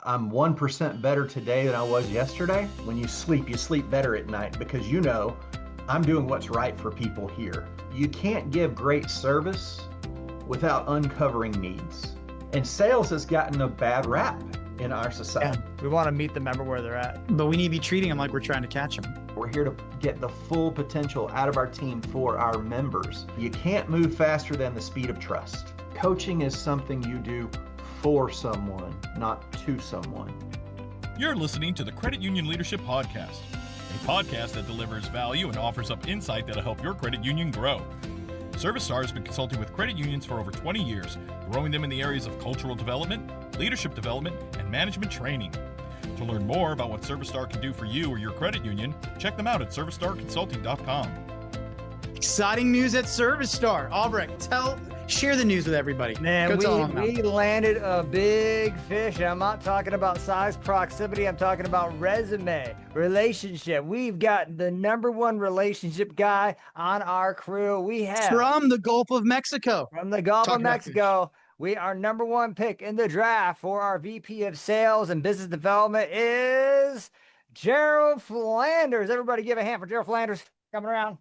I'm 1% better today than I was yesterday. When you sleep better at night because you know I'm doing what's right for people here. You can't give great service without uncovering needs. And sales has gotten a bad rap in our society. We want to meet the member where they're at. But we need to be treating them like we're trying to catch them. We're here to get the full potential out of our team for our members. You can't move faster than the speed of trust. Coaching is something you do for someone, not to someone. You're listening to the Credit Union Leadership Podcast, a podcast that delivers value and offers up insight that'll help your credit union grow. ServiStar has been consulting with credit unions for over 20 years, growing them in the areas of cultural development, leadership development, and management training. To learn more about what ServiStar can do for you or your credit union, check them out at ServiStarConsulting.com. Exciting news at ServiStar. Albrecht, share the news with everybody. Man, we landed a big fish. And I'm not talking about size, proximity. I'm talking about resume, relationship. We've got the #1 relationship guy on our crew. We have from the Gulf of Mexico. From the Gulf of Mexico. We are #1 pick in the draft for our VP of Sales and Business Development is Jarrell Flanders. Everybody give a hand for Jarrell Flanders coming around.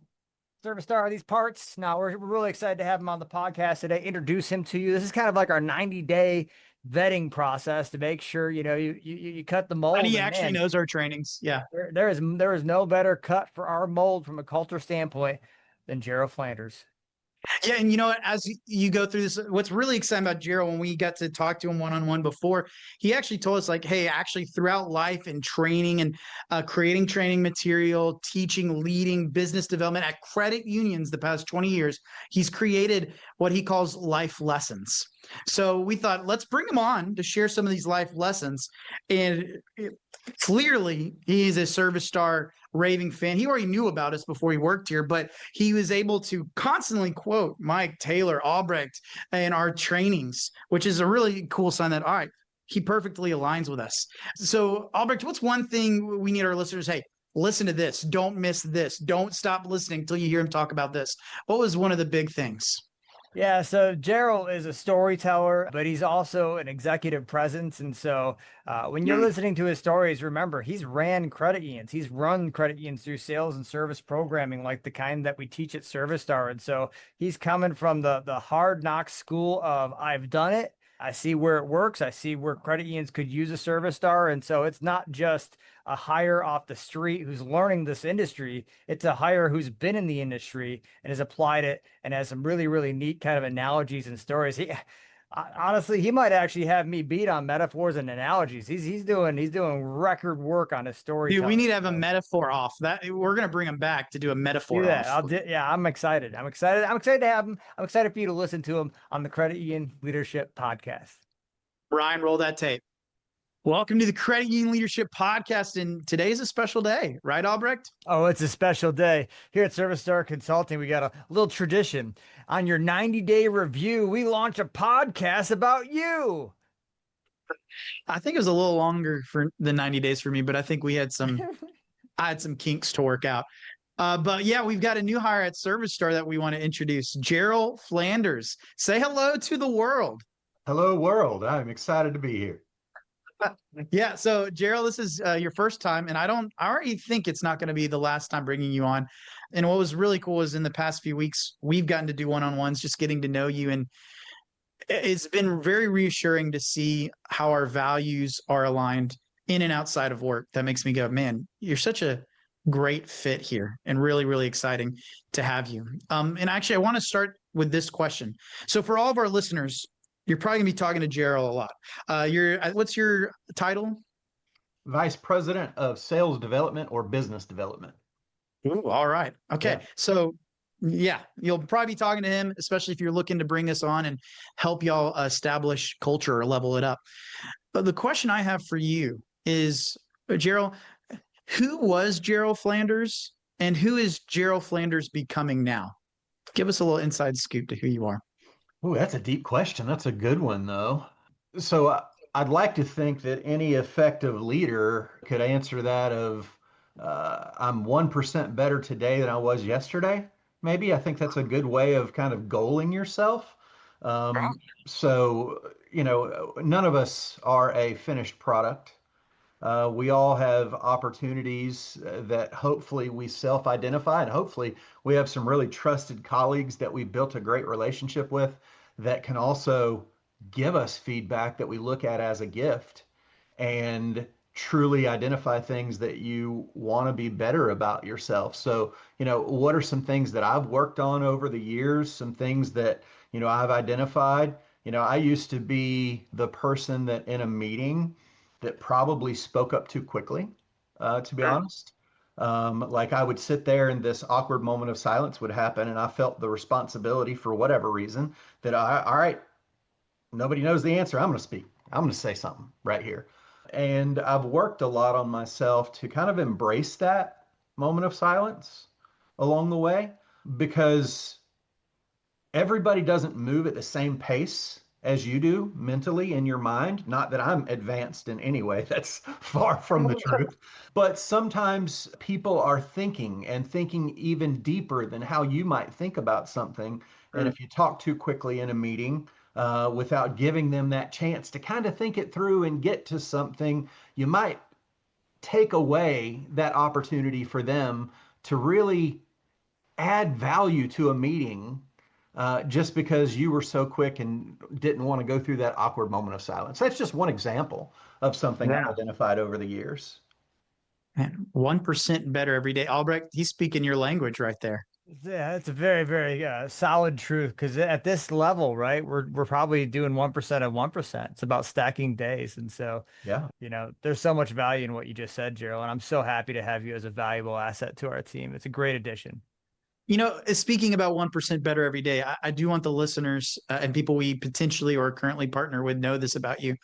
ServiStar, these parts. Now, we're really excited to have him on the podcast today, introduce him to you. This is kind of like our 90-day vetting process to make sure, you cut the mold. And he actually knows our trainings. Yeah. There is no better cut for our mold from a culture standpoint than Jarrell Flanders. Yeah, and you know what? As you go through this, what's really exciting about Jarrell, when we got to talk to him one-on-one before, he actually told us, like, hey, actually throughout life and training and creating training material, teaching, leading business development at credit unions the past 20 years, he's created what he calls life lessons. So we thought, let's bring him on to share some of these life lessons. And clearly, he's a ServiStar raving fan. He already knew about us before he worked here, but he was able to constantly quote Mike, Taylor, Albrecht in our trainings, which is a really cool sign that, all right, he perfectly aligns with us. So Albrecht, what's one thing we need our listeners? Hey, listen to this. Don't miss this. Don't stop listening until you hear him talk about this. What was one of the big things? Yeah, so Jarrell is a storyteller, but he's also an executive presence. And so when you're listening to his stories, remember, he's ran credit unions. He's run credit unions through sales and service programming like the kind that we teach at ServiStar. And so he's coming from the hard knock school of I've done it. I see where it works. I see where credit unions could use a ServiStar. And so it's not just a hire off the street who's learning this industry. It's a hire who's been in the industry and has applied it and has some really, really neat kind of analogies and stories. Honestly, he might actually have me beat on metaphors and analogies. He's doing record work on his story. Dude, we need to have a metaphor off. That we're gonna bring him back to do a metaphor. Do that. I'm excited. I'm excited to have him. I'm excited for you to listen to him on the Credit Union Leadership Podcast. Ryan, roll that tape. Welcome to the Credit Union Leadership Podcast, and today's a special day, right, Albrecht? Oh, it's a special day. Here at ServiStar Consulting, we got a little tradition. On your 90-day review, we launch a podcast about you. I think it was a little longer than 90 days for me, but I think I had some kinks to work out. But yeah, we've got a new hire at ServiStar that we want to introduce, Jarrell Flanders. Say hello to the world. Hello, world. I'm excited to be here. Yeah. So Jarrell, this is your first time, and I already think it's not going to be the last time bringing you on. And what was really cool is in the past few weeks, we've gotten to do one-on-ones, just getting to know you. And it's been very reassuring to see how our values are aligned in and outside of work. That makes me go, man, you're such a great fit here, and really, really exciting to have you. And actually, I want to start with this question. So for all of our listeners, you're probably gonna be talking to Jarrell a lot. What's your title? Vice President of Sales Development or Business Development. Ooh, all right. Okay. Yeah. So yeah, you'll probably be talking to him, especially if you're looking to bring us on and help y'all establish culture or level it up. But the question I have for you is, Jarrell, who was Jarrell Flanders and who is Jarrell Flanders becoming now? Give us a little inside scoop to who you are. Oh, that's a deep question. That's a good one, though. So I'd like to think that any effective leader could answer that of, I'm 1% better today than I was yesterday. Maybe I think that's a good way of kind of goaling yourself. So, none of us are a finished product. We all have opportunities that hopefully we self-identify, and hopefully we have some really trusted colleagues that we built a great relationship with that can also give us feedback that we look at as a gift and truly identify things that you want to be better about yourself. So, what are some things that I've worked on over the years, some things that, I've identified? I used to be the person that in a meeting that probably spoke up too quickly, to be honest. Like I would sit there and this awkward moment of silence would happen, and I felt the responsibility for whatever reason that all right, nobody knows the answer. I'm going to speak. I'm going to say something right here. And I've worked a lot on myself to kind of embrace that moment of silence along the way because everybody doesn't move at the same pace as you do mentally in your mind. Not that I'm advanced in any way, that's far from the truth. But sometimes people are thinking and thinking even deeper than how you might think about something. And if you talk too quickly in a meeting, without giving them that chance to kind of think it through and get to something, you might take away that opportunity for them to really add value to a meeting just because you were so quick and didn't want to go through that awkward moment of silence. That's just one example of something I've identified over the years. Man, 1% better every day. Albrecht, he's speaking your language right there. Yeah, it's a very, very solid truth because at this level, right, we're probably doing 1% of 1%. It's about stacking days. And so, Yeah, there's so much value in what you just said, Jarrell, and I'm so happy to have you as a valuable asset to our team. It's a great addition. Speaking about 1% better every day, I do want the listeners and people we potentially or currently partner with know this about you.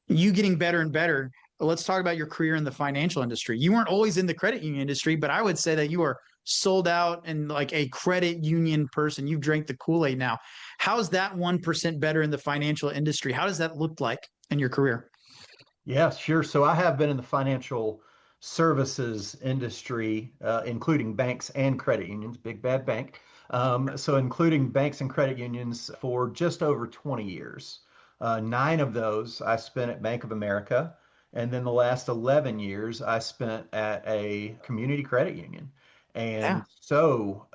You getting better and better. Let's talk about your career in the financial industry. You weren't always in the credit union industry, but I would say that you are sold out and like a credit union person. You've drank the Kool-Aid now. How's that 1% better in the financial industry? How does that look like in your career? yeah, sure. So I have been in the financial services industry, including banks and credit unions, big bad bank. So including banks and credit unions for just over 20 years. 9 of those I spent at Bank of America. And then the last 11 years I spent at a community credit union. Yeah. And so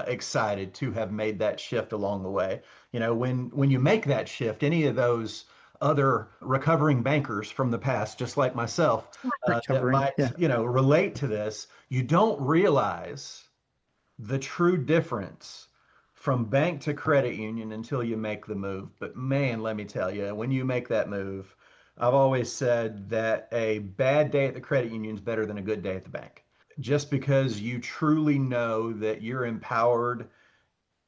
excited to have made that shift along the way. When you make that shift, any of those other recovering bankers from the past, just like myself, that might, relate to this, you don't realize the true difference from bank to credit union until you make the move. But man, let me tell you, when you make that move, I've always said that a bad day at the credit union is better than a good day at the bank. Just because you truly know that you're empowered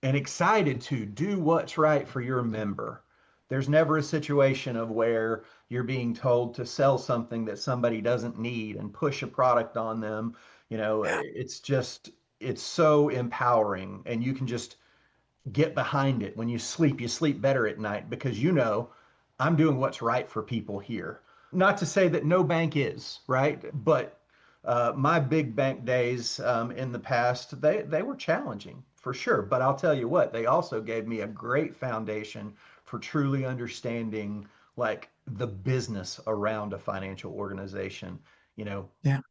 and excited to do what's right for your member. There's never a situation of where you're being told to sell something that somebody doesn't need and push a product on them. It's so empowering, and you can just get behind it. When you sleep better at night because I'm doing what's right for people here. Not to say that no bank is, right? But my big bank days in the past, they were challenging for sure. But I'll tell you what, they also gave me a great foundation for truly understanding like the business around a financial organization.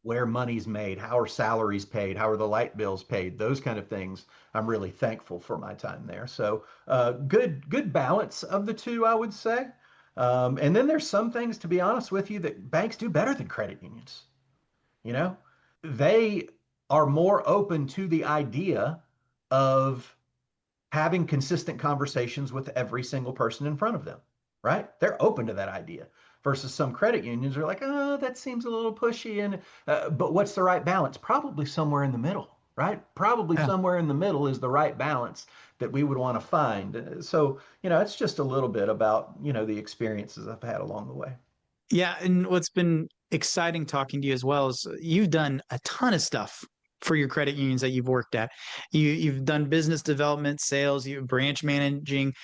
Where money's made, how are salaries paid, how are the light bills paid, those kind of things. I'm really thankful for my time there. So good balance of the two, I would say. And then there's some things, to be honest with you, that banks do better than credit unions. They are more open to the idea of having consistent conversations with every single person in front of them, right? They're open to that idea versus some credit unions are like, oh, that seems a little pushy. And but what's the right balance? Probably somewhere in the middle, right? Probably somewhere in the middle is the right balance that we would want to find. So, it's just a little bit about, the experiences I've had along the way. Yeah. And what's been exciting talking to you as well is you've done a ton of stuff for your credit unions that you've worked at. You've done business development, sales, you branch managing.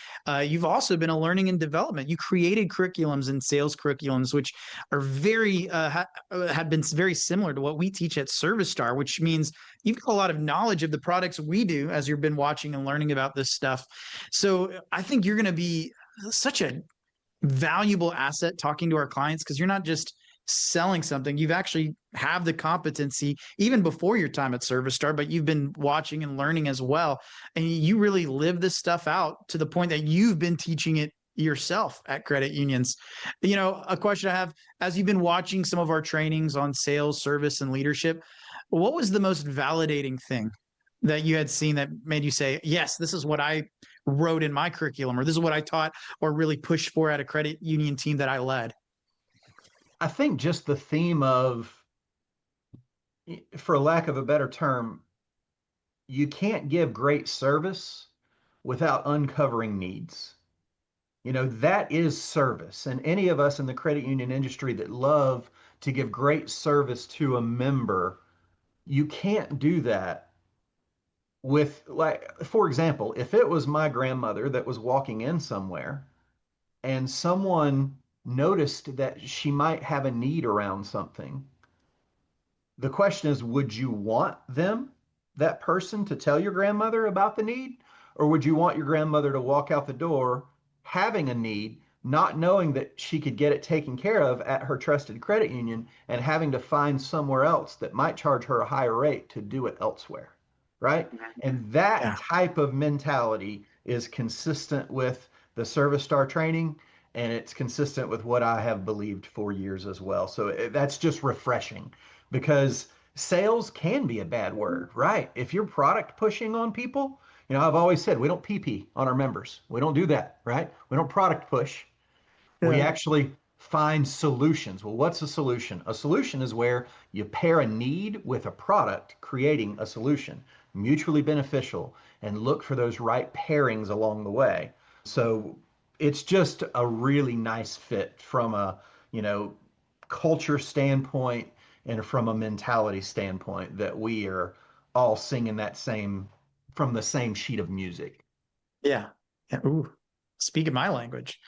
You've also been a learning and development. You created curriculums and sales curriculums, which are very have been very similar to what we teach at ServiStar, which means you've got a lot of knowledge of the products we do as you've been watching and learning about this stuff. So I think you're going to be such a valuable asset talking to our clients, because you're not just selling something. You've actually have the competency even before your time at ServiStar, but you've been watching and learning as well. And you really live this stuff out to the point that you've been teaching it yourself at credit unions. A question I have, as you've been watching some of our trainings on sales, service, and leadership, what was the most validating thing that you had seen that made you say, yes, this is what I wrote in my curriculum, or this is what I taught or really pushed for at a credit union team that I led? I think just the theme of, for lack of a better term, you can't give great service without uncovering needs. That is service. And any of us in the credit union industry that love to give great service to a member, you can't do that with, like, for example, if it was my grandmother that was walking in somewhere and someone noticed that she might have a need around something, the question is, would you want that person, to tell your grandmother about the need? Or would you want your grandmother to walk out the door having a need, not knowing that she could get it taken care of at her trusted credit union, and having to find somewhere else that might charge her a higher rate to do it elsewhere, right? And that type of mentality is consistent with the ServiStar training, and it's consistent with what I have believed for years as well. So that's just refreshing, because sales can be a bad word, right? If you're product pushing on people, I've always said we don't PP on our members. We don't do that, right? We don't product push. We actually find solutions. Well, what's a solution? A solution is where you pair a need with a product, creating a solution, mutually beneficial, and look for those right pairings along the way. So it's just a really nice fit from a, culture standpoint and from a mentality standpoint, that we are all singing from the same sheet of music. Yeah. Ooh, speaking my language.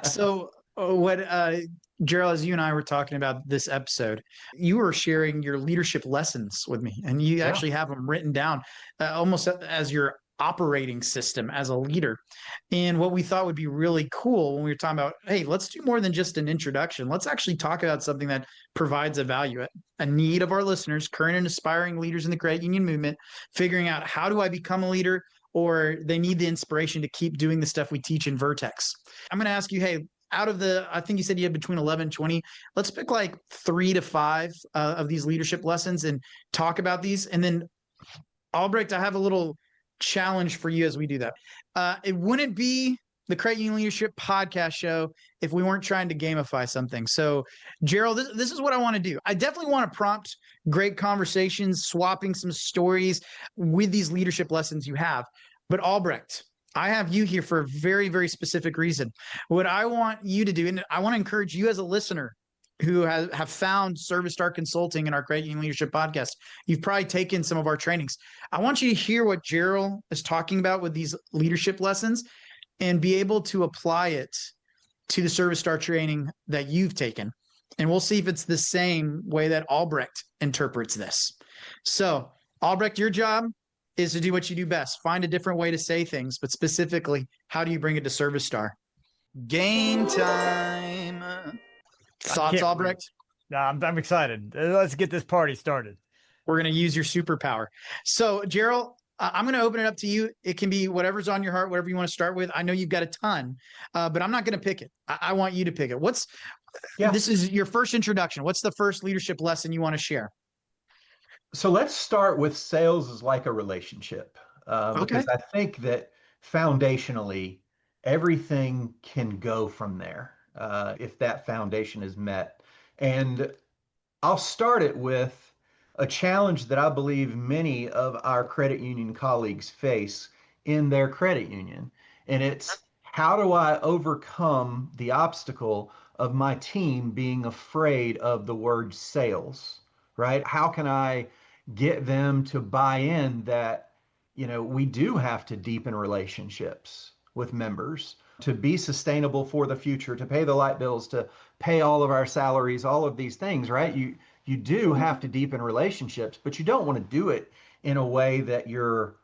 So what, Jarrell, as you and I were talking about this episode, you were sharing your leadership lessons with me, and you actually have them written down almost as your operating system as a leader. And what we thought would be really cool when we were talking about, hey, let's do more than just an introduction. Let's actually talk about something that provides a value, a need of our listeners, current and aspiring leaders in the credit union movement, figuring out, how do I become a leader? Or they need the inspiration to keep doing the stuff we teach in Vertex. I'm going to ask you, hey, out of I think you said you had between 11 and 20, let's pick like 3 to 5 of these leadership lessons and talk about these. And then, Albrecht, I have a little challenge for you as we do that. It wouldn't be the Credit Union Leadership Podcast show if we weren't trying to gamify something. So, Jarrell, this is what I want to do. I definitely want to prompt great conversations, swapping some stories with these leadership lessons you have. But Albrecht, I have you here for a very, very specific reason. What I want you to do, and I want to encourage you as a listener who have found ServiStar Consulting in our Credit Union Leadership Podcast, you've probably taken some of our trainings. I want you to hear what Jarrell is talking about with these leadership lessons and be able to apply it to the ServiStar training that you've taken. And we'll see if it's the same way that Albrecht interprets this. So, Albrecht, your job is to do what you do best. Find a different way to say things, but specifically, how do you bring it to ServiStar? Game time. Thoughts, Albrecht? No, I'm excited. Let's get this party started. We're going to use your superpower. So, Jarrell, I'm going to open it up to you. It can be whatever's on your heart, whatever you want to start with. I know you've got a ton, but I'm not going to pick it. I want you to pick it. This is your first introduction. What's the first leadership lesson you want to share? So let's start with sales is like a relationship, because I think that foundationally, everything can go from there if that foundation is met. And I'll start it with a challenge that I believe many of our credit union colleagues face in their credit union. And it's, how do I overcome the obstacle of my team being afraid of the word sales, right? How can I get them to buy in that, we do have to deepen relationships with members to be sustainable for the future, to pay the light bills, to pay all of our salaries, all of these things, right? You do have to deepen relationships, but you don't want to do it in a way that you're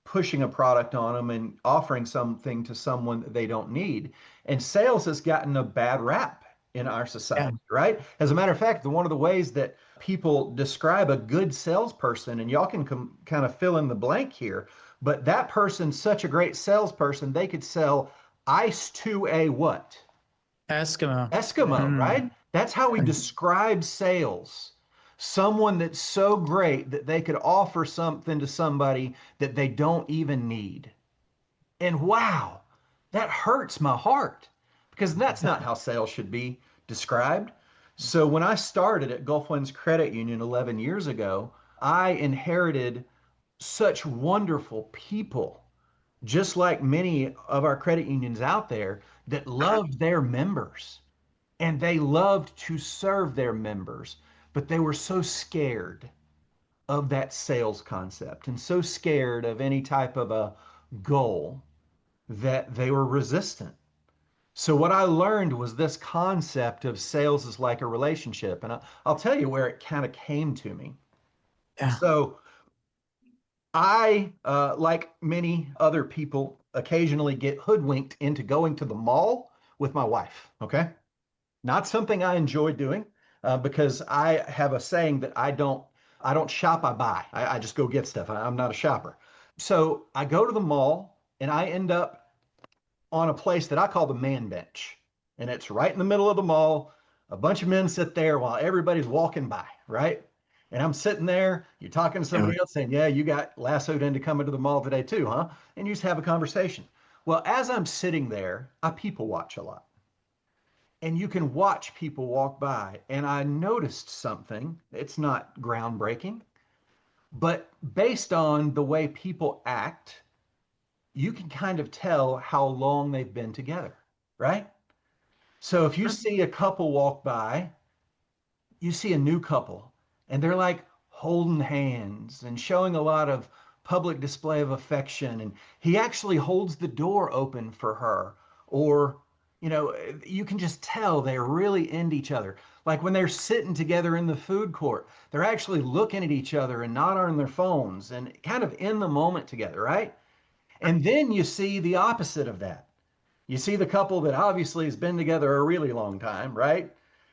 pushing a product on them and offering something to someone that they don't need. And sales has gotten a bad rap in our society, right? As a matter of fact, one of the ways that people describe a good salesperson, and y'all can kind of fill in the blank here, but that person's such a great salesperson, they could sell ice to a what? Eskimo. Eskimo, right? That's how we describe sales. Someone that's so great that they could offer something to somebody that they don't even need. And wow, that hurts my heart because that's not how sales should be described. So when I started at Gulf Winds Credit Union 11 years ago, I inherited such wonderful people, just like many of our credit unions out there, that loved their members and they loved to serve their members, but they were so scared of that sales concept and so scared of any type of a goal that they were resistant. So what I learned was this concept of sales is like a relationship. And I'll tell you where it kind of came to me. Yeah. So I, like many other people, occasionally get hoodwinked into going to the mall with my wife. Okay. Not something I enjoy doing because I have a saying that I don't shop, I buy. I just go get stuff. I'm not a shopper. So I go to the mall and I end up on a place that I call the man bench. And it's right in the middle of the mall. A bunch of men sit there while everybody's walking by, right? And I'm sitting there, you're talking to somebody else saying, yeah, you got lassoed into coming to the mall today too, huh? And you just have a conversation. Well, as I'm sitting there, I people watch a lot. And you can watch people walk by. And I noticed something. It's not groundbreaking, but based on the way people act, you can kind of tell how long they've been together, right? So if you see a couple walk by, you see a new couple, and they're like holding hands and showing a lot of public display of affection. And he actually holds the door open for her. Or, you can just tell they're really into each other. Like when they're sitting together in the food court, they're actually looking at each other and not on their phones and kind of in the moment together, right? And then you see the opposite of that. You see the couple that obviously has been together a really long time, right?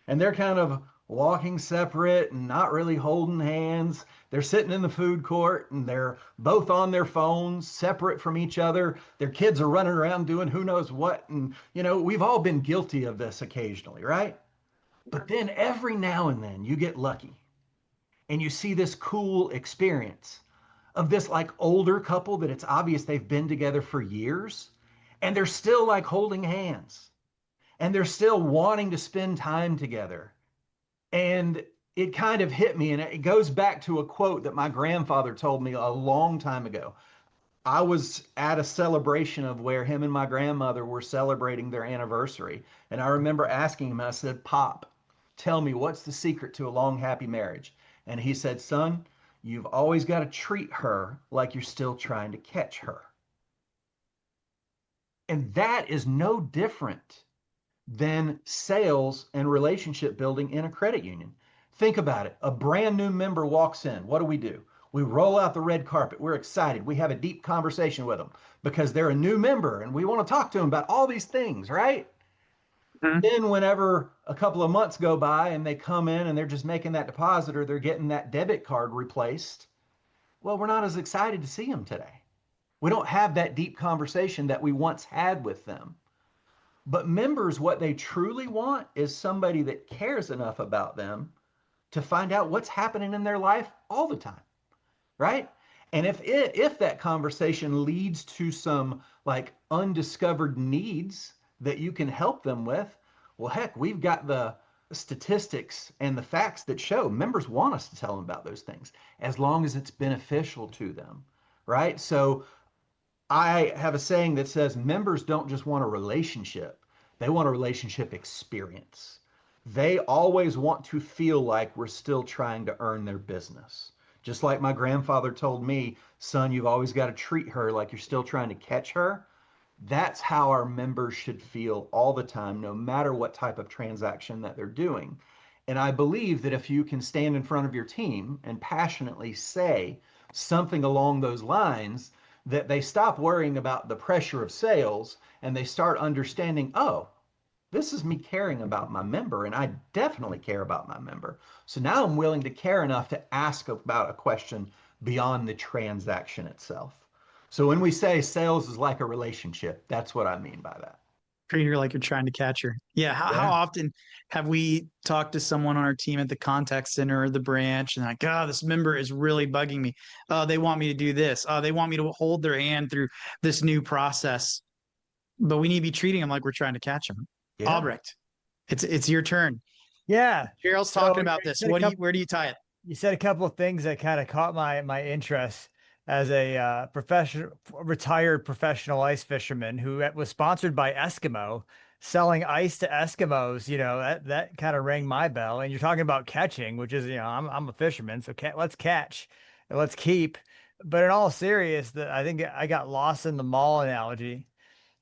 And they're kind of walking separate and not really holding hands. They're sitting in the food court and they're both on their phones, separate from each other. Their kids are running around doing who knows what. And, we've all been guilty of this occasionally, right? But then every now and then you get lucky and you see this cool experience of this like older couple that it's obvious they've been together for years and they're still like holding hands and they're still wanting to spend time together. And it kind of hit me, and it goes back to a quote that my grandfather told me a long time ago. I was at a celebration of where him and my grandmother were celebrating their anniversary. And I remember asking him, I said, Pop, tell me, what's the secret to a long, happy marriage? And he said, son, you've always got to treat her like you're still trying to catch her. And that is no different than sales and relationship building in a credit union. Think about it. A brand new member walks in. What do? We roll out the red carpet. We're excited. We have a deep conversation with them because they're a new member and we want to talk to them about all these things, right? Mm-hmm. Then whenever a couple of months go by and they come in and they're just making that deposit or they're getting that debit card replaced, well, we're not as excited to see them today. We don't have that deep conversation that we once had with them. But members, what they truly want is somebody that cares enough about them to find out what's happening in their life all the time, right? And if that conversation leads to some like undiscovered needs that you can help them with, well, heck, we've got the statistics and the facts that show members want us to tell them about those things as long as it's beneficial to them, right? So I have a saying that says members don't just want a relationship, they want a relationship experience. They always want to feel like we're still trying to earn their business. Just like my grandfather told me, son, you've always got to treat her like you're still trying to catch her. That's how our members should feel all the time, no matter what type of transaction that they're doing. And I believe that if you can stand in front of your team and passionately say something along those lines, that they stop worrying about the pressure of sales and they start understanding, oh, this is me caring about my member, and I definitely care about my member. So now I'm willing to care enough to ask about a question beyond the transaction itself. So when we say sales is like a relationship, that's what I mean by that. Treat her like you're trying to catch her. Yeah. How Yeah. often have we talked to someone on our team at the contact center or the branch and like, oh, this member is really bugging me. Oh, they want me to do this. Oh, they want me to hold their hand through this new process. But we need to be treating them like we're trying to catch them. Yeah. Albrecht, it's your turn. Yeah. Gerald's So talking about you this. said a Where do you tie it? You said a couple of things that kind of caught my interest as a retired professional ice fisherman who was sponsored by Eskimo, selling ice to Eskimos. You know, that kind of rang my bell. And you're talking about catching, which is, you know, I'm a fisherman, so let's catch and let's keep. But in all serious, I think I got lost in the mall analogy.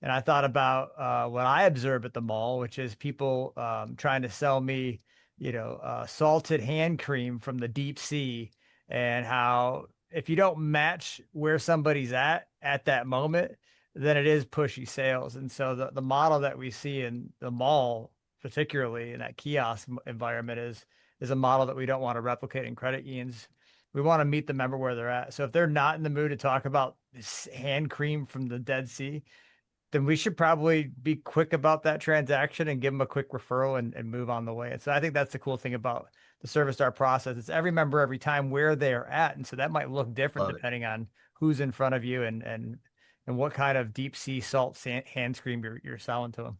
And I thought about what I observe at the mall, which is people trying to sell me, you know, salted hand cream from the deep sea, and how if you don't match where somebody's at that moment, then it is pushy sales. And so the model that we see in the mall, particularly in that kiosk environment, is a model that we don't want to replicate in credit unions. We want to meet the member where they're at. So if they're not in the mood to talk about this hand cream from the Dead Sea, then we should probably be quick about that transaction and give them a quick referral and move on the way. And so I think that's the cool thing about the ServiStar process. It's every member every time where they're at. And so that might look different depending on who's in front of you and what kind of deep sea salt hand cream you're selling to them.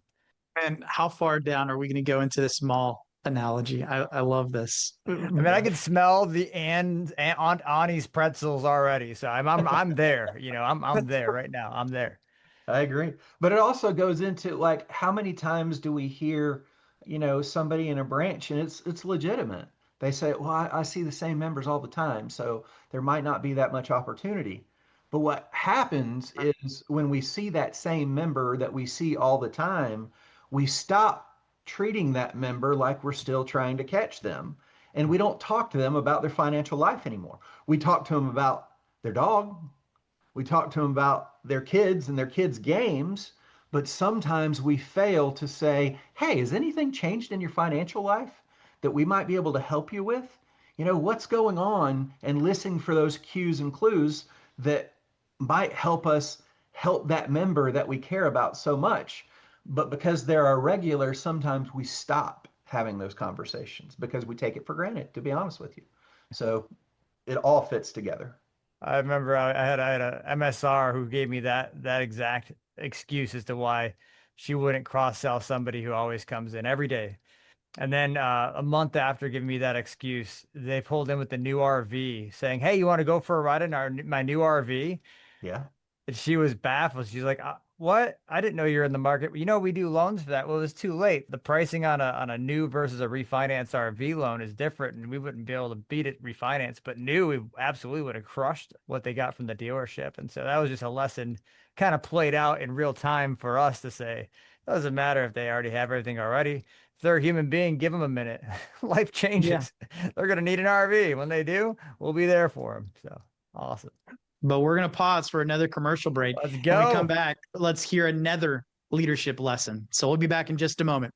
And how far down are we going to go into this mall analogy? I love this. I mean, I can smell the Aunt Annie's pretzels already. So I'm there, you know, I'm there right now. I'm there. I agree. But it also goes into like how many times do we hear, you know, somebody in a branch and it's legitimate. They say, well, I see the same members all the time, so there might not be that much opportunity. But what happens is when we see that same member that we see all the time, we stop treating that member like we're still trying to catch them. And we don't talk to them about their financial life anymore. We talk to them about their dog. We talk to them about their kids and their kids' games, but sometimes we fail to say, hey, has anything changed in your financial life that we might be able to help you with? You know, what's going on? And listening for those cues and clues that might help us help that member that we care about so much. But because they're our regular, sometimes we stop having those conversations because we take it for granted, to be honest with you. So it all fits together. I remember I had a MSR who gave me that exact excuse as to why she wouldn't cross sell somebody who always comes in every day. And then a month after giving me that excuse, they pulled in with the new RV saying, hey, you want to go for a ride in my new RV? Yeah. And she was baffled. She's like, what? I didn't know you're in the market. You know, we do loans for that. Well, it's too late. The pricing on a new versus a refinance RV loan is different, and we wouldn't be able to beat it refinance. But new, we absolutely would have crushed what they got from the dealership. And so that was just a lesson kind of played out in real time for us to say, it doesn't matter if they already have everything already. If they're a human being, give them a minute. Life changes. Yeah. They're going to need an RV. When they do, we'll be there for them. So awesome. But we're going to pause for another commercial break. Let's go. When we come back, let's hear another leadership lesson. So we'll be back in just a moment.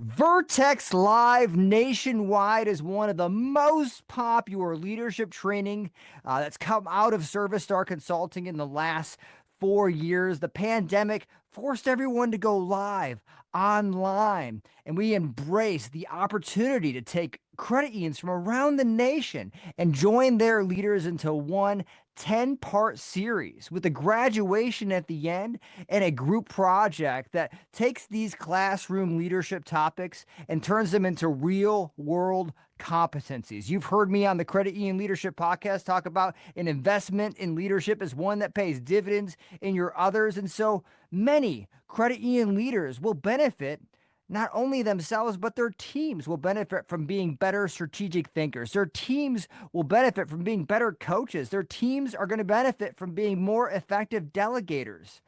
Vertex Live nationwide is one of the most popular leadership training that's come out of ServiStar Consulting in the last 4 years. The pandemic forced everyone to go live online, and we embrace the opportunity to take credit unions from around the nation and join their leaders into one 10-part series with a graduation at the end and a group project that takes these classroom leadership topics and turns them into real world competencies. You've heard me on the Credit Union Leadership Podcast talk about an investment in leadership as one that pays dividends in your others. And so many credit union leaders will benefit. Not only themselves, but their teams will benefit from being better strategic thinkers. Their teams will benefit from being better coaches. Their teams are going to benefit from being more effective delegators.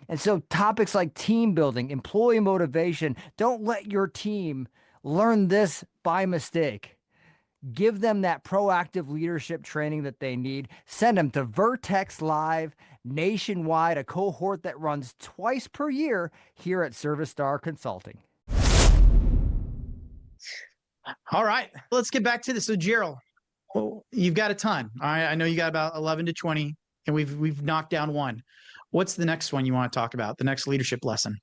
And so topics like team building, employee motivation, don't let your team learn this by mistake. give them that proactive leadership training that they need, send them to Vertex Live nationwide, a cohort that runs twice per year here at ServiStar Consulting. All right, let's get back to this. So, Jarrell, you've got a ton. All right, I know you got about 11 to 20, and we've knocked down one. What's the next one you want to talk about? The next leadership lesson?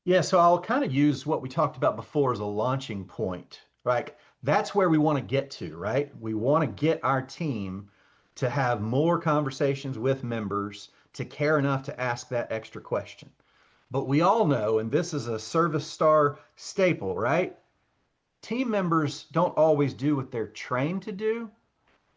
Yeah, so I'll kind of use what we talked about before as a launching point, right? That's where we want to get to, right? We want to get our team to have more conversations with members, to care enough to ask that extra question. But we all know, and this is a ServiStar staple, right? Team members don't always do what they're trained to do.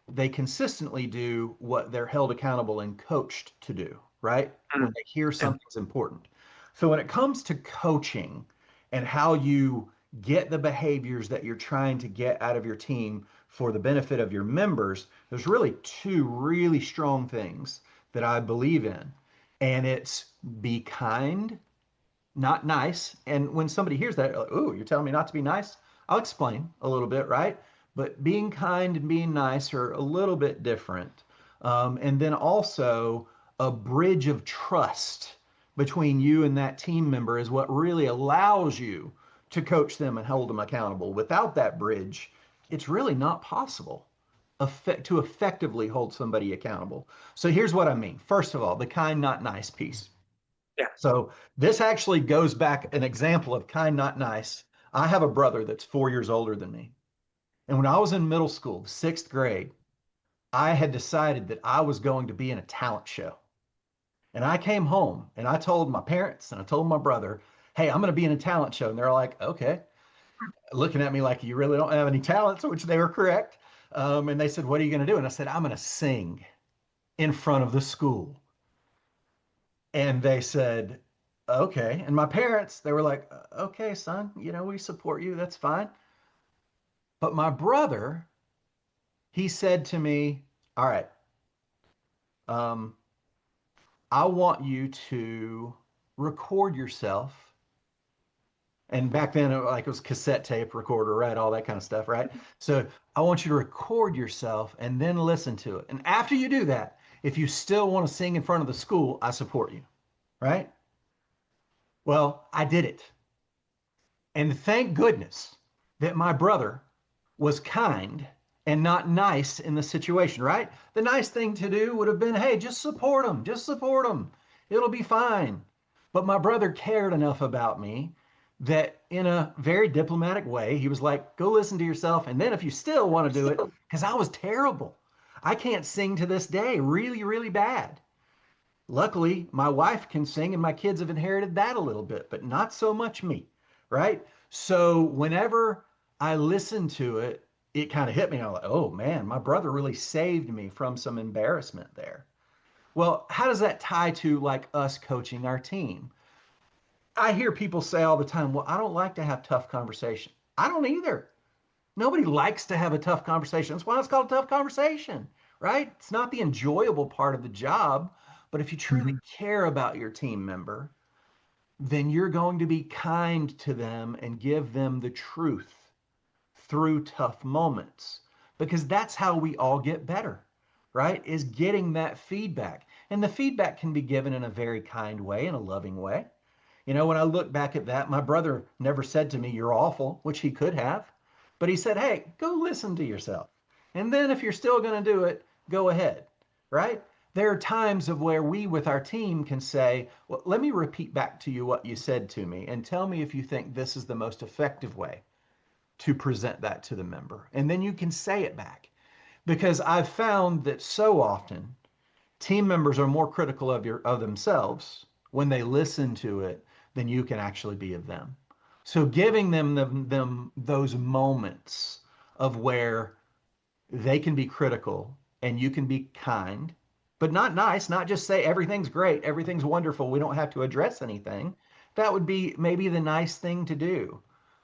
They consistently do what they're held accountable and coached to do, right? When they hear something's important. So when it comes to coaching and how you get the behaviors that you're trying to get out of your team for the benefit of your members, there's really two really strong things that I believe in. And it's be kind, not nice. And when somebody hears that, like, oh, you're telling me not to be nice? I'll explain a little bit, right? But being kind and being nice are a little bit different. And then also a bridge of trust between you and that team member is what really allows you to coach them and hold them accountable. Without that bridge, it's really not possible to effectively hold somebody accountable. So here's what I mean. First of all, the kind, not nice piece. Yeah. So this actually goes back an example of kind, not nice. I have a brother that's 4 years older than me. And when I was in middle school, 6th grade, I had decided that I was going to be in a talent show. And I came home and I told my parents and I told my brother, hey, I'm going to be in a talent show. And they're like, okay, looking at me like you really don't have any talents, which they were correct. And they said, what are you going to do? And I said, I'm going to sing in front of the school. And they said, okay. And my parents, they were like, okay, son, we support you. That's fine. But my brother, he said to me, all right, I want you to record yourself. And back then, it was cassette tape recorder, right? All that kind of stuff, right? So I want you to record yourself and then listen to it. And after you do that, if you still want to sing in front of the school, I support you, right? Well, I did it. And thank goodness that my brother was kind and not nice in the situation, right? The nice thing to do would have been, hey, just support him. Just support him. It'll be fine. But my brother cared enough about me that in a very diplomatic way, he was like, go listen to yourself. And then if you still want to do it, because I was terrible. I can't sing to this day, really, really bad. Luckily, my wife can sing and my kids have inherited that a little bit, but not so much me, right? So whenever I listened to it, it kind of hit me. I was like, oh man, my brother really saved me from some embarrassment there. Well, how does that tie to like us coaching our team? I hear people say all the time, well, I don't like to have tough conversation. I don't either. Nobody likes to have a tough conversation. That's why it's called a tough conversation, right? It's not the enjoyable part of the job, but if you truly care about your team member, then you're going to be kind to them and give them the truth through tough moments, because that's how we all get better, right? Is getting that feedback. And the feedback can be given in a very kind way, in a loving way. When I look back at that, my brother never said to me, you're awful, which he could have, but he said, hey, go listen to yourself. And then if you're still going to do it, go ahead, right? There are times of where we with our team can say, well, let me repeat back to you what you said to me and tell me if you think this is the most effective way to present that to the member. And then you can say it back. Because I've found that so often team members are more critical of themselves when they listen to it than you can actually be of them. So giving them those moments of where they can be critical and you can be kind, but not nice, not just say everything's great, everything's wonderful, we don't have to address anything. That would be maybe the nice thing to do.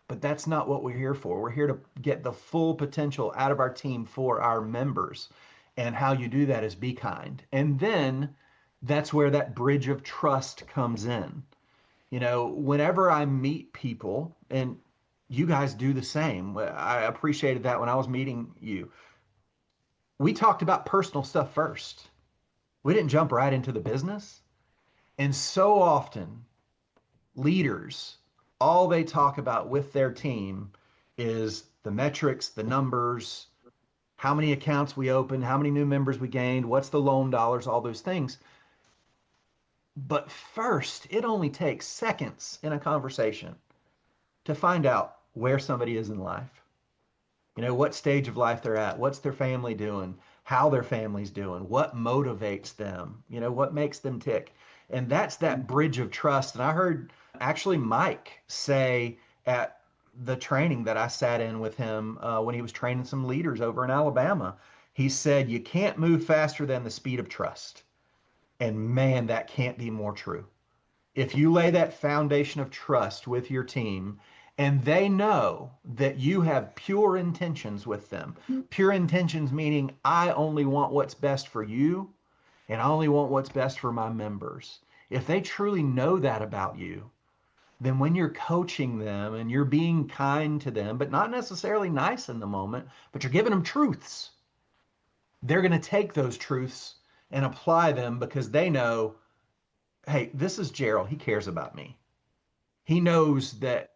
But that's not what we're here for. We're here to get the full potential out of our team for our members. And how you do that is be kind. And then that's where that bridge of trust comes in. Whenever I meet people, and you guys do the same. I appreciated that when I was meeting you. We talked about personal stuff first. We didn't jump right into the business. And so often, leaders, all they talk about with their team is the metrics, the numbers, how many accounts we opened, how many new members we gained, what's the loan dollars, all those things. But first, it only takes seconds in a conversation to find out where somebody is in life. What stage of life they're at, what's their family doing, how their family's doing, what motivates them, what makes them tick. And that's that bridge of trust. And I heard actually Mike say at the training that I sat in with him when he was training some leaders over in Alabama, he said, you can't move faster than the speed of trust. And man, that can't be more true. If you lay that foundation of trust with your team and they know that you have pure intentions with them, pure intentions meaning I only want what's best for you and I only want what's best for my members. If they truly know that about you, then when you're coaching them and you're being kind to them, but not necessarily nice in the moment, but you're giving them truths, they're going to take those truths and apply them because they know, hey, this is Jarrell. He cares about me. He knows that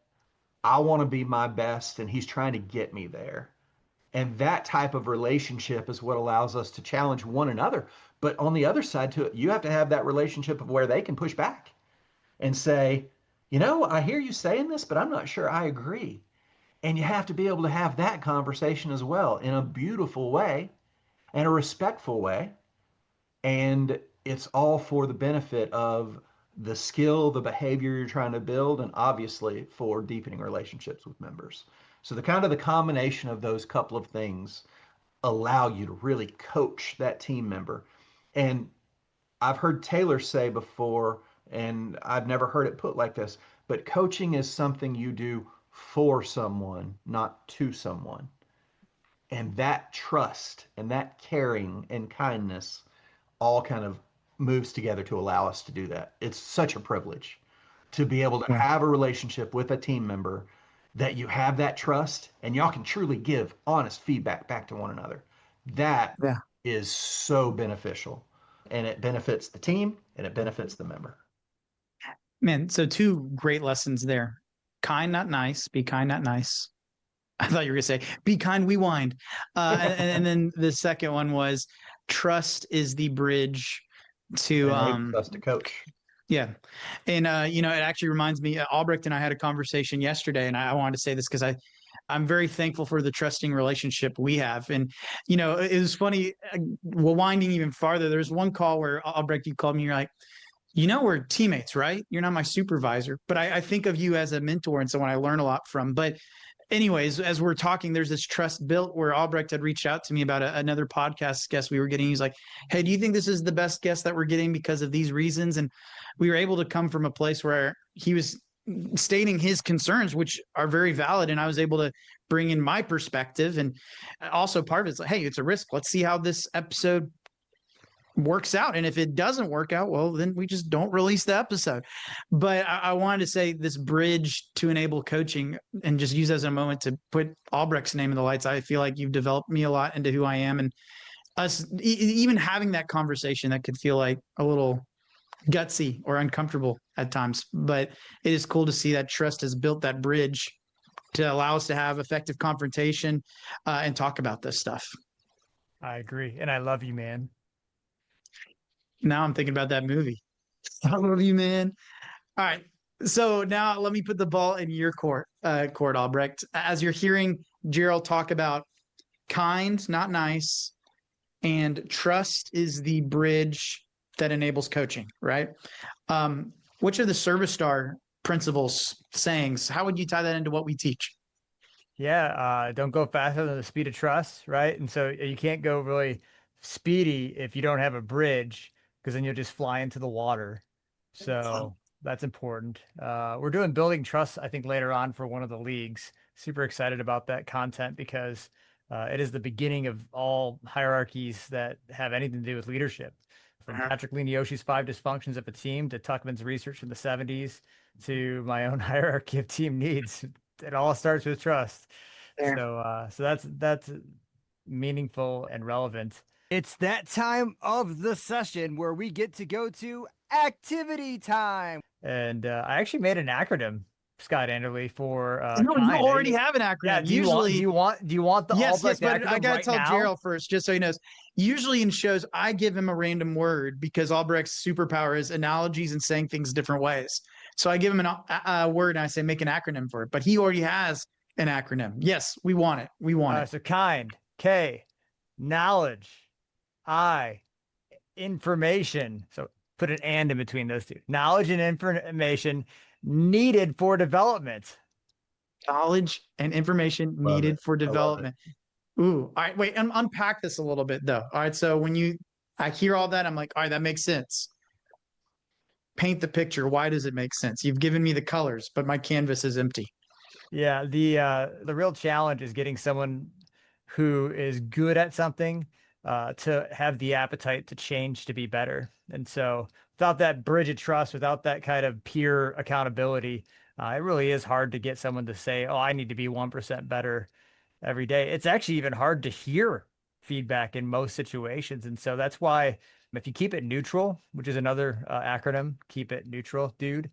I want to be my best and he's trying to get me there. And that type of relationship is what allows us to challenge one another. But on the other side to it, you have to have that relationship of where they can push back and say, I hear you saying this, but I'm not sure I agree. And you have to be able to have that conversation as well in a beautiful way and a respectful way. And it's all for the benefit of the skill, the behavior you're trying to build, and obviously for deepening relationships with members. So the combination of those couple of things allow you to really coach that team member. And I've heard Taylor say before, and I've never heard it put like this, but coaching is something you do for someone, not to someone. And that trust and that caring and kindness all kind of moves together to allow us to do that. It's such a privilege to be able to have a relationship with a team member that you have that trust and y'all can truly give honest feedback back to one another. That is so beneficial and it benefits the team and it benefits the member. Man, so two great lessons there. Kind, not nice. Be kind, not nice. I thought you were going to say, be kind, we wind. And then the second one was trust is the bridge to us to coach. Yeah. And it actually reminds me, Albrecht and I had a conversation yesterday, and I wanted to say this because I'm very thankful for the trusting relationship we have. And, it was funny, winding even farther, there's one call where Albrecht, you called me, you're like, we're teammates, right? You're not my supervisor, but I think of you as a mentor and someone I learn a lot from. But anyways, as we're talking, there's this trust built where Albrecht had reached out to me about another podcast guest we were getting. He's like, hey, do you think this is the best guest that we're getting because of these reasons? And we were able to come from a place where he was stating his concerns, which are very valid. And I was able to bring in my perspective. And also part of it's like, hey, it's a risk. Let's see how this episode works out. And if it doesn't work out, well, then we just don't release the episode. But I wanted to say this bridge to enable coaching and just use as a moment to put Albrecht's name in the lights. I feel like you've developed me a lot into who I am, and us even having that conversation that could feel like a little gutsy or uncomfortable at times. But it is cool to see that trust has built that bridge to allow us to have effective confrontation and talk about this stuff. I agree. And I love you, man. Now I'm thinking about that movie. I love you, man. All right. So now let me put the ball in your court, Albrecht. As you're hearing Jarrell talk about kind, not nice, and trust is the bridge that enables coaching, right? Which are the ServiStar principles, sayings? How would you tie that into what we teach? Yeah. Don't go faster than the speed of trust, right? And so you can't go really speedy if you don't have a bridge, because then you'll just fly into the water. So that's important. We're doing building trust, I think, later on for one of the leagues. Super excited about that content because it is the beginning of all hierarchies that have anything to do with leadership. From Patrick Linioshi's 5 dysfunctions of a team to Tuckman's research in the 70s to my own hierarchy of team needs. It all starts with trust. There. So that's meaningful and relevant. It's that time of the session where we get to go to activity time. And I actually made an acronym, Scott Anderley, for No, you kind. already have an acronym. Yeah, Usually, do you want the yes, Albrecht but I acronym gotta right tell now? Jarrell first, just so he knows. Usually in shows, I give him a random word because Albrecht's superpower is analogies and saying things different ways. So I give him a word and I say make an acronym for it. But he already has an acronym. Yes, we want it. We want it. So kind, K, knowledge, I, information. So put an and in between those two. Knowledge and information needed for development. Knowledge and information Love needed it. for I love it. development. Ooh, all right. Wait, unpack this a little bit though. All right. So I hear all that, I'm like, all right, that makes sense. Paint the picture. Why does it make sense? You've given me the colors, but my canvas is empty. Yeah, the real challenge is getting someone who is good at something to have the appetite to change to be better. And so without that bridge of trust, without that kind of peer accountability, it really is hard to get someone to say, "Oh, I need to be 1% better every day." It's actually even hard to hear feedback in most situations. And so that's why if you keep it neutral, which is another acronym, keep it neutral, dude.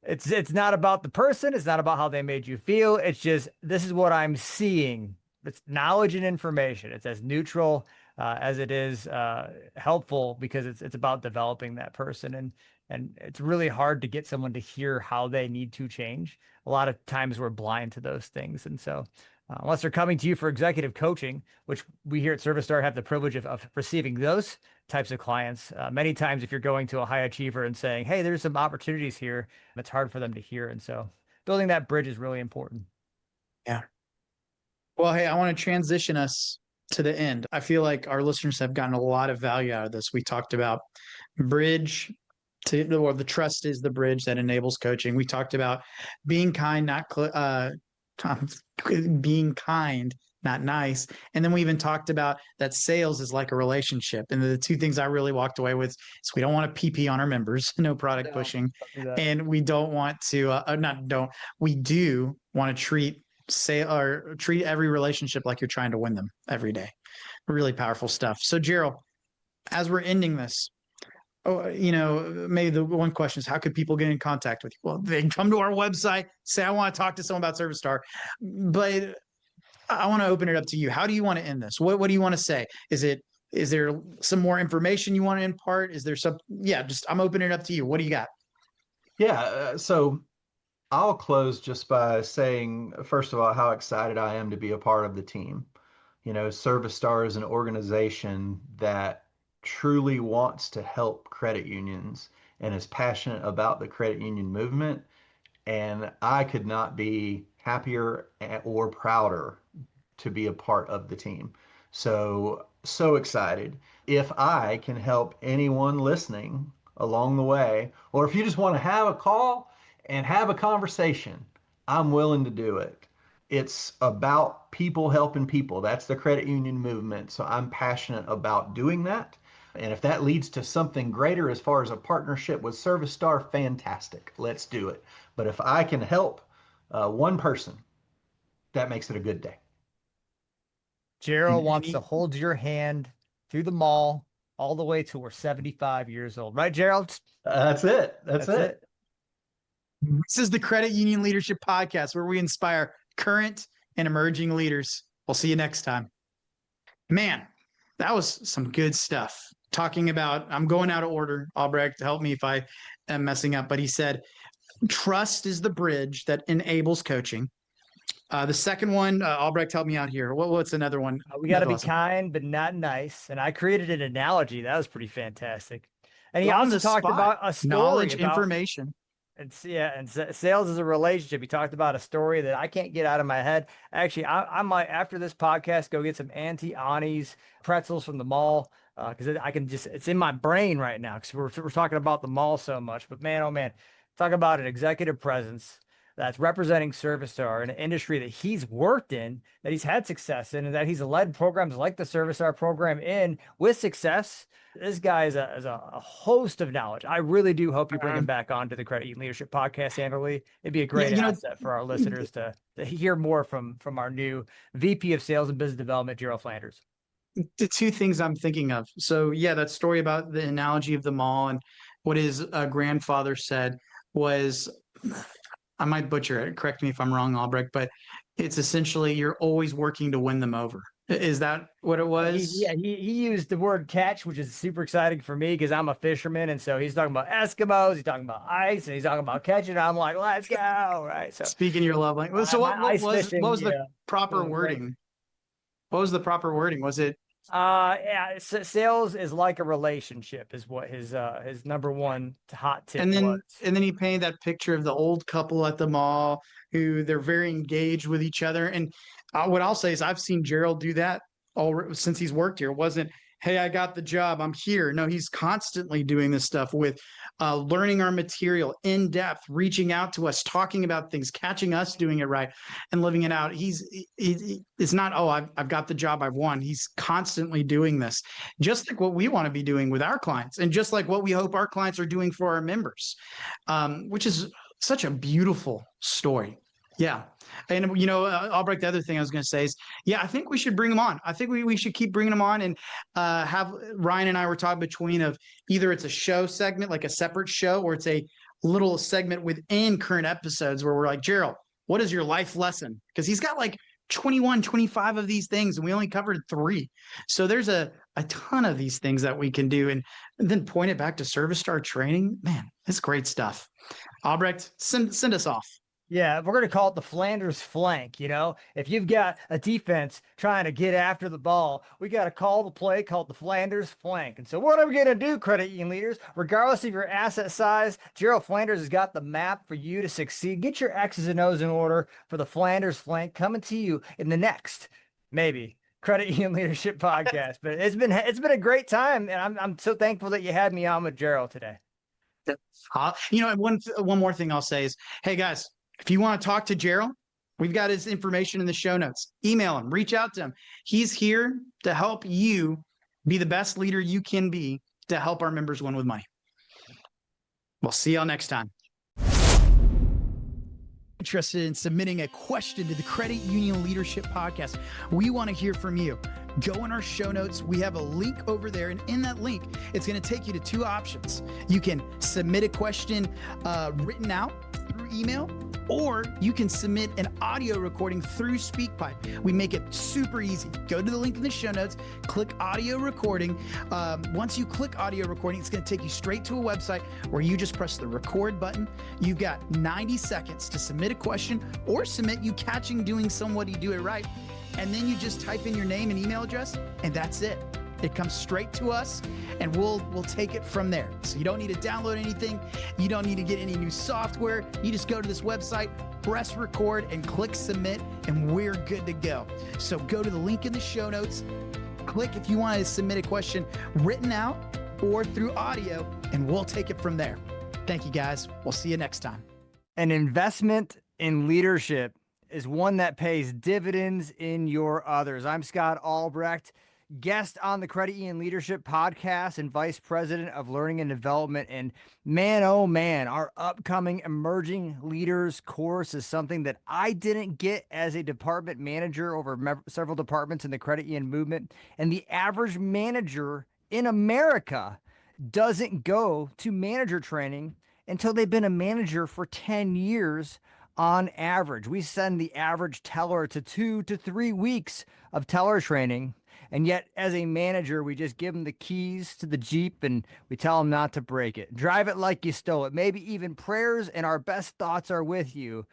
It's not about the person. It's not about how they made you feel. It's just, this is what I'm seeing. It's knowledge and information. It's as neutral as it is helpful, because it's about developing that person. And it's really hard to get someone to hear how they need to change. A lot of times we're blind to those things. And so unless they're coming to you for executive coaching, which we here at ServiStar have the privilege of receiving those types of clients. Many times, if you're going to a high achiever and saying, "Hey, there's some opportunities here," it's hard for them to hear. And so building that bridge is really important. Yeah. Well, hey, I want to transition us to the end. I feel like our listeners have gotten a lot of value out of this. We talked about bridge or the trust is the bridge that enables coaching. We talked about being kind, being kind, not nice. And then we even talked about that sales is like a relationship. And the two things I really walked away with is we don't want to PP on our members, no product pushing. And we don't want to, we do want to treat every relationship like you're trying to win them every day. Really powerful stuff. So Jarrell, as we're ending this, maybe the one question is, how could people get in contact with you? Well, they can come to our website, say, I want to talk to someone about ServiStar, but I want to open it up to you. How do you want to end this? What do you want to say? Is there some more information you want to impart? Is there I'm opening it up to you. What do you got? Yeah. So I'll close just by saying, first of all, how excited I am to be a part of the team. ServiStar is an organization that truly wants to help credit unions and is passionate about the credit union movement. And I could not be happier or prouder to be a part of the team. So excited. If I can help anyone listening along the way, or if you just want to have a call and have a conversation, I'm willing to do it. It's about people helping people. That's the credit union movement. So I'm passionate about doing that. And if that leads to something greater as far as a partnership with ServiStar, fantastic. Let's do it. But if I can help one person, that makes it a good day. Jarrell wants to hold your hand through the mall all the way till we're 75 years old. Right, Jarrell? That's it. That's it. This is the Credit Union Leadership Podcast, where we inspire current and emerging leaders. We'll see you next time. Man, that was some good stuff. Talking about, I'm going out of order, Albrecht, help me if I am messing up, but he said, trust is the bridge that enables coaching. The second one, Albrecht, help me out here. What's another one? We got to be kind, but not nice. And I created an analogy. That was pretty fantastic. And he also talked about a story, knowledge, information. And sales is a relationship. He talked about a story that I can't get out of my head. Actually, I might, after this podcast, go get some Auntie Annie's pretzels from the mall, because I can it's in my brain right now, because we're talking about the mall so much. But man, oh man, talk about an executive presence that's representing ServiStar in an industry that he's worked in, that he's had success in, and that he's led programs like the ServiStar program in with success. This guy is a host of knowledge. I really do hope you bring him back on to the Credit Union Leadership Podcast annually. It'd be a great asset for our listeners to hear more from our new VP of Sales and Business Development, Jarrell Flanders. The two things I'm thinking of. So yeah, that story about the analogy of the mall and what his grandfather said was, I might butcher it. Correct me if I'm wrong, Albrecht, but it's essentially you're always working to win them over. Is that what it was? He used the word catch, which is super exciting for me because I'm a fisherman. And so he's talking about Eskimos, he's talking about ice, and he's talking about catching. I'm like, let's go. Right. So speaking your love language. So what was the proper wording? What was the proper wording? Was it? Sales is like a relationship is what his number one hot tip was. And then he painted that picture of the old couple at the mall who they're very engaged with each other. And what I'll say is I've seen Jarrell do that all since he's worked here. It wasn't, hey, I got the job, I'm here. No, he's constantly doing this stuff with learning our material in depth, reaching out to us, talking about things, catching us doing it right and living it out. It's not, oh, I've got the job, I've won. He's constantly doing this, just like what we want to be doing with our clients and just like what we hope our clients are doing for our members, which is such a beautiful story. Yeah. And, Albrecht, the other thing I was going to say is, I think we should bring him on. I think we should keep bringing him on and have Ryan and I were talking between of either it's a show segment, like a separate show, or it's a little segment within current episodes where we're like, Jarrell, what is your life lesson? Because he's got like 21, 25 of these things and we only covered 3. So there's a ton of these things that we can do and then point it back to ServiStar training. Man, it's great stuff. Albrecht, send us off. Yeah, we're going to call it the Flanders flank. If you've got a defense trying to get after the ball, we got to call the play called the Flanders flank. And so what are we going to do, credit union leaders? Regardless of your asset size, Jarrell Flanders has got the map for you to succeed. Get your X's and O's in order for the Flanders flank coming to you in the next, maybe, Credit Union Leadership Podcast. But it's been a great time, and I'm so thankful that you had me on with Jarrell today. One more thing I'll say is, hey, guys, if you want to talk to Jarrell, we've got his information in the show notes. Email him, reach out to him. He's here to help you be the best leader you can be to help our members win with money. We'll see y'all next time. Interested in submitting a question to the Credit Union Leadership Podcast, we want to hear from you. Go in our show notes. We have a link over there, and in that link, it's going to take you to 2 options. You can submit a question written out through email, or you can submit an audio recording through SpeakPipe. We make it super easy. Go to the link in the show notes, click audio recording. Once you click audio recording, it's going to take you straight to a website where you just press the record button. You've got 90 seconds to submit a question or submit you catching doing somebody do it right. And then you just type in your name and email address, and that's it. It comes straight to us, and we'll take it from there. So you don't need to download anything. You don't need to get any new software. You just go to this website, press record, and click submit, and we're good to go. So go to the link in the show notes. Click if you want to submit a question written out or through audio, and we'll take it from there. Thank you, guys. We'll see you next time. An investment in leadership is one that pays dividends in your others. I'm Scott Albrecht, guest on the Credit Union Leadership Podcast and Vice President of Learning and Development. And man, oh man, our upcoming Emerging Leaders course is something that I didn't get as a department manager over several departments in the credit union movement. And the average manager in America doesn't go to manager training until they've been a manager for 10 years on average. We send the average teller to 2 to 3 weeks of teller training. And yet, as a manager, we just give them the keys to the Jeep and we tell them not to break it. Drive it like you stole it. Maybe even prayers and our best thoughts are with you,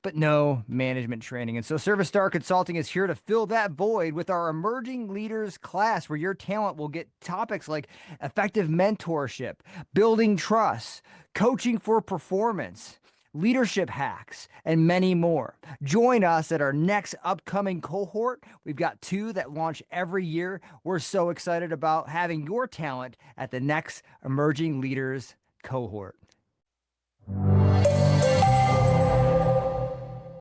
but no management training. And so ServiStar Consulting is here to fill that void with our Emerging Leaders class, where your talent will get topics like effective mentorship, building trust, coaching for performance, leadership hacks, and many more. Join us at our next upcoming cohort. We've got 2 that launch every year. We're so excited about having your talent at the next Emerging Leaders cohort.